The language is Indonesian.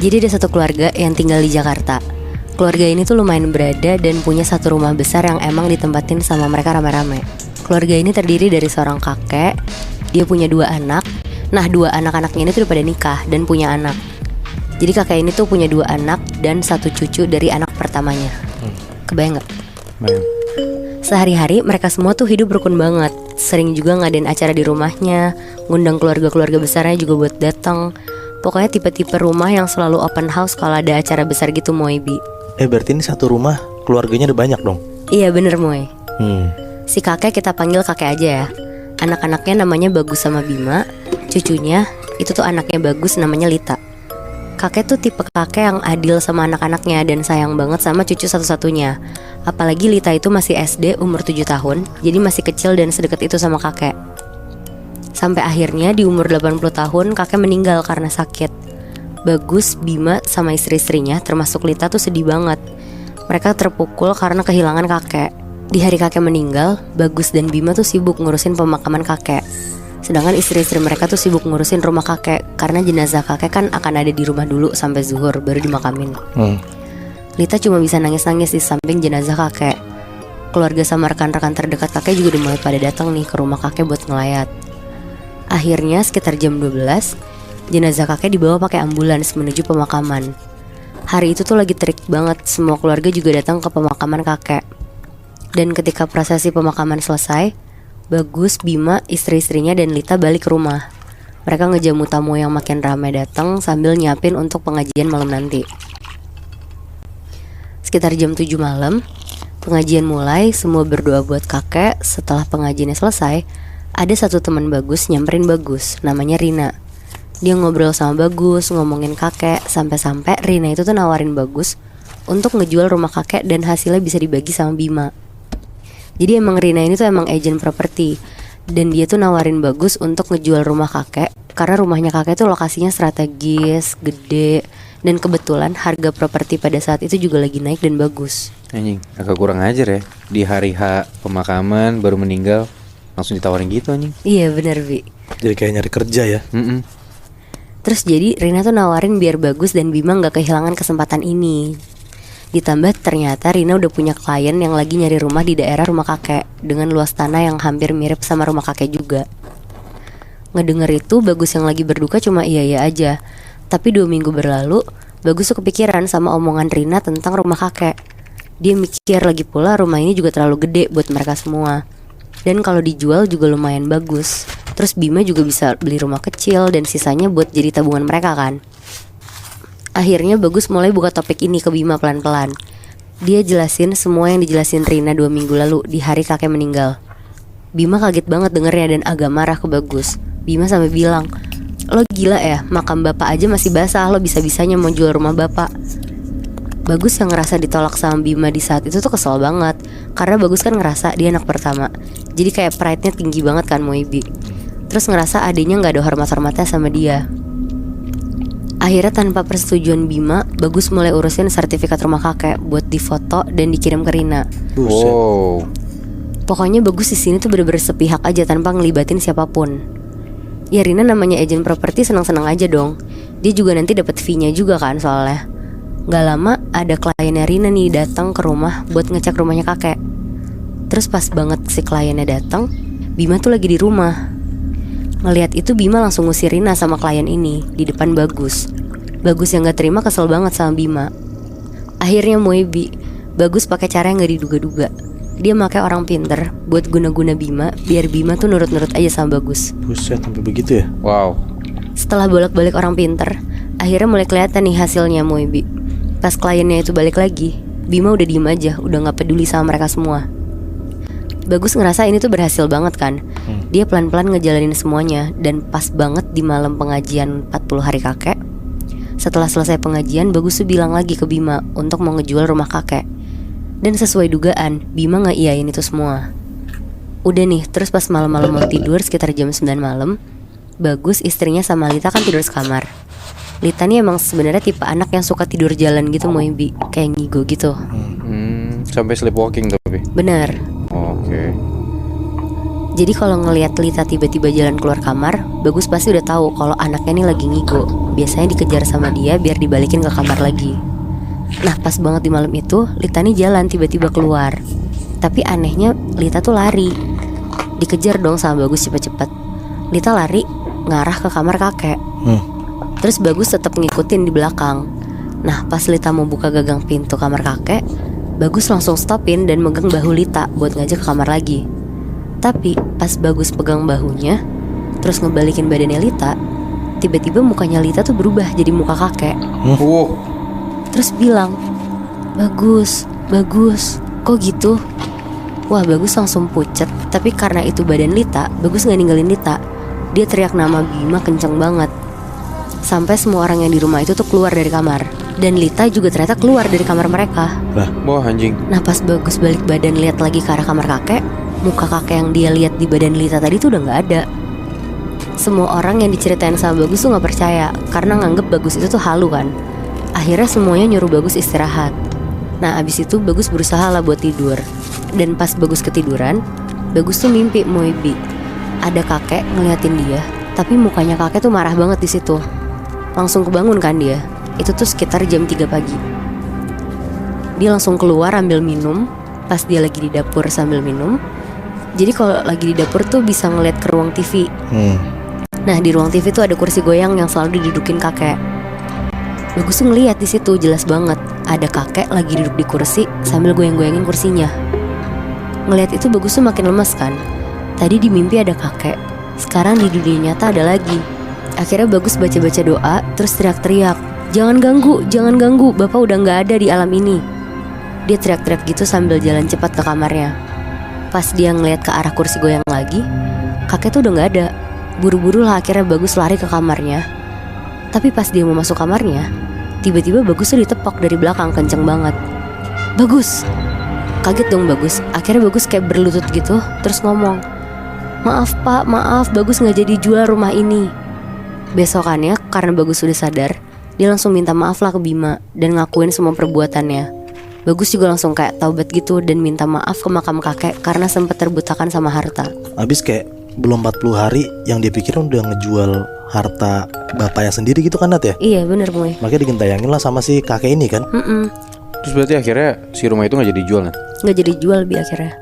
Jadi ada satu keluarga yang tinggal di Jakarta. Keluarga ini tuh lumayan berada dan punya satu rumah besar yang emang ditempatin sama mereka rame-rame. Keluarga ini terdiri dari seorang kakek. Dia punya 2 anak. Nah, 2 anak-anaknya ini tuh udah pada nikah dan punya anak. Jadi kakek ini tuh punya 2 anak dan 1 cucu dari anak pertamanya. Kebayang gak? Bayang. Sehari-hari mereka semua tuh hidup rukun banget. Sering juga ngadain acara di rumahnya, ngundang keluarga-keluarga besarnya juga buat datang. Pokoknya tipe-tipe rumah yang selalu open house kalau ada acara besar gitu, Moebi. Berarti ini satu rumah keluarganya udah banyak dong? Iya bener, Moe. Si kakek kita panggil kakek aja ya. Anak-anaknya namanya Bagus sama Bima. Cucunya itu tuh anaknya Bagus namanya Lita. Kakek tuh tipe kakek yang adil sama anak-anaknya dan sayang banget sama cucu satu-satunya. Apalagi Lita itu masih SD umur 7 tahun, jadi masih kecil dan sedekat itu sama kakek. Sampai akhirnya di umur 80 tahun kakek meninggal karena sakit. Bagus, Bima sama istri-istrinya termasuk Lita tuh sedih banget. Mereka terpukul karena kehilangan kakek. Di hari kakek meninggal, Bagus dan Bima tuh sibuk ngurusin pemakaman kakek. Sedangkan istri-istri mereka tuh sibuk ngurusin rumah kakek, karena jenazah kakek kan akan ada di rumah dulu sampai zuhur baru dimakamin. Lita cuma bisa nangis-nangis di samping jenazah kakek. Keluarga sama rekan-rekan terdekat kakek juga udah mulai pada datang nih ke rumah kakek buat ngelayat. Akhirnya sekitar jam 12, jenazah kakek dibawa pakai ambulans menuju pemakaman. Hari itu tuh lagi terik banget, semua keluarga juga datang ke pemakaman kakek. Dan ketika prosesi pemakaman selesai, Bagus, Bima, istri-istrinya dan Lita balik ke rumah. Mereka ngejamu tamu yang makin ramai datang sambil nyiapin untuk pengajian malam nanti. Sekitar jam 7 malam, pengajian mulai, semua berdoa buat kakek. Setelah pengajiannya selesai, ada satu teman Bagus nyamperin Bagus, namanya Rina. Dia ngobrol sama Bagus, ngomongin kakek, sampai-sampai Rina itu tuh nawarin Bagus untuk ngejual rumah kakek dan hasilnya bisa dibagi sama Bima. Jadi emang Rina ini tuh emang agent properti, dan dia tuh nawarin Bagus untuk ngejual rumah kakek karena rumahnya kakek tuh lokasinya strategis, gede, dan kebetulan harga properti pada saat itu juga lagi naik dan bagus. Anjing, agak kurang ajar ya. Di hari H pemakaman baru meninggal langsung ditawarin gitu anjing. Iya benar, Bi. Jadi kayak nyari kerja ya. Terus jadi Rina tuh nawarin biar Bagus dan Bima gak kehilangan kesempatan ini. Ditambah ternyata Rina udah punya klien yang lagi nyari rumah di daerah rumah kakek dengan luas tanah yang hampir mirip sama rumah kakek juga. Ngedenger itu Bagus yang lagi berduka cuma iya-iya aja. Tapi 2 minggu berlalu, Bagus tuh kepikiran sama omongan Rina tentang rumah kakek. Dia mikir lagi pula rumah ini juga terlalu gede buat mereka semua. Dan kalau dijual juga lumayan bagus. Terus Bima juga bisa beli rumah kecil dan sisanya buat jadi tabungan mereka kan. Akhirnya Bagus mulai buka topik ini ke Bima pelan-pelan. Dia jelasin semua yang dijelasin Rina 2 minggu lalu di hari kakek meninggal. Bima kaget banget dengernya dan agak marah ke Bagus. Bima sampai bilang, "Lo gila ya, makam bapak aja masih basah, lo bisa-bisanya mau jual rumah bapak." Bagus yang ngerasa ditolak sama Bima di saat itu tuh kesel banget, karena Bagus kan ngerasa dia anak pertama. Jadi kayak pride-nya tinggi banget kan Moebi. Terus ngerasa adiknya gak ada hormat-hormatnya sama dia. Akhirnya tanpa persetujuan Bima, Bagus mulai urusin sertifikat rumah kakek buat difoto dan dikirim ke Rina. Wow. Pokoknya Bagus di sini tuh bener-bener sepihak aja tanpa ngelibatin siapapun. Ya Rina namanya agent properti senang-senang aja dong. Dia juga nanti dapat fee-nya juga kan soalnya. Gak lama ada kliennya Rina nih datang ke rumah buat ngecek rumahnya kakek. Terus pas banget si kliennya datang, Bima tuh lagi di rumah. Ngelihat itu Bima langsung ngusir Rina sama klien ini di depan Bagus. Bagus yang gak terima kesel banget sama Bima. Akhirnya Moebi, Bagus pakai cara yang gak diduga-duga. Dia pakai orang pinter buat guna-guna Bima biar Bima tuh nurut-nurut aja sama Bagus. Buset, sampai begitu ya? Wow. Setelah bolak-balik orang pinter, akhirnya mulai kelihatan nih hasilnya Moebi. Pas kliennya itu balik lagi, Bima udah diem aja, udah gak peduli sama mereka semua. Bagus ngerasa ini tuh berhasil banget kan. Dia pelan-pelan ngejalanin semuanya. Dan pas banget di malam pengajian 40 hari kakek, setelah selesai pengajian, Bagus tuh bilang lagi ke Bima untuk mau ngejual rumah kakek. Dan sesuai dugaan, Bima ngeiyain itu semua. Udah nih, terus pas malam-malam mau tidur sekitar jam 9 malam, Bagus istrinya sama Lita kan tidur sekamar. Lita nih emang sebenarnya tipe anak yang suka tidur jalan gitu Moebi, kayak ngigo gitu. Sampai sleepwalking tapi. Bener. Oke. Jadi kalau ngelihat Lita tiba-tiba jalan keluar kamar, Bagus pasti udah tahu kalau anaknya nih lagi ngigo. Biasanya dikejar sama dia biar dibalikin ke kamar lagi. Nah pas banget di malam itu, Lita nih jalan tiba-tiba keluar. Tapi anehnya Lita tuh lari. Dikejar dong sama Bagus cepet-cepet. Lita lari ngarah ke kamar kakek. Terus Bagus tetap ngikutin di belakang. Nah pas Lita mau buka gagang pintu kamar kakek, Bagus langsung stopin dan megang bahu Lita buat ngajak ke kamar lagi. Tapi pas Bagus pegang bahunya terus ngebalikin badannya Lita, tiba-tiba mukanya Lita tuh berubah jadi muka kakek. Terus bilang, Bagus, Bagus, kok gitu? Wah Bagus langsung pucet. Tapi karena itu badan Lita, Bagus gak ninggalin Lita. Dia teriak nama Bima kenceng banget, sampai semua orang yang di rumah itu tuh keluar dari kamar. Dan Lita juga ternyata keluar dari kamar mereka. Wah anjing. Nah pas Bagus balik badan lihat lagi ke arah kamar kakek, muka kakek yang dia lihat di badan Lita tadi tuh udah gak ada. Semua orang yang diceritain sama Bagus tuh gak percaya, karena nganggep Bagus itu tuh halu kan. Akhirnya semuanya nyuruh Bagus istirahat. Nah abis itu Bagus berusaha lah buat tidur. Dan pas Bagus ketiduran, Bagus tuh mimpi Moebi. Ada kakek ngeliatin dia, tapi mukanya kakek tuh marah banget di situ. Langsung kebangun kan dia. Itu tuh sekitar jam 3 pagi. Dia langsung keluar ambil minum. Pas dia lagi di dapur sambil minum, jadi kalau lagi di dapur tuh bisa ngeliat ke ruang TV. Nah di ruang TV tuh ada kursi goyang yang selalu didudukin kakek. Bagus tuh ngeliat di situ jelas banget ada kakek lagi duduk di kursi sambil goyang-goyangin kursinya. Ngeliat itu Bagus tuh makin lemes kan. Tadi di mimpi ada kakek, sekarang di dunia nyata ada lagi. Akhirnya Bagus baca-baca doa, terus teriak-teriak, jangan ganggu, bapak udah gak ada di alam ini. Dia teriak-teriak gitu sambil jalan cepat ke kamarnya. Pas dia ngeliat ke arah kursi goyang lagi, kakek tuh udah gak ada. Buru-buru lah akhirnya Bagus lari ke kamarnya. Tapi pas dia mau masuk kamarnya, tiba-tiba Bagus tuh ditepok dari belakang kenceng banget. Bagus! Kaget dong Bagus. Akhirnya Bagus kayak berlutut gitu, terus ngomong, maaf pak, maaf, Bagus gak jadi jual rumah ini. Besokannya karena Bagus sudah sadar, dia langsung minta maaf lah ke Bima dan ngakuin semua perbuatannya. Bagus juga langsung kayak taubat gitu dan minta maaf ke makam kakek karena sempat terbutakan sama harta. Abis kayak belum 40 hari yang dia pikirin udah ngejual harta bapaknya sendiri gitu kan Nat ya? Iya bener Moy. Makanya digentayangin lah sama si kakek ini kan. Terus berarti akhirnya si rumah itu gak jadi dijual kan? Gak jadi jual Bi akhirnya.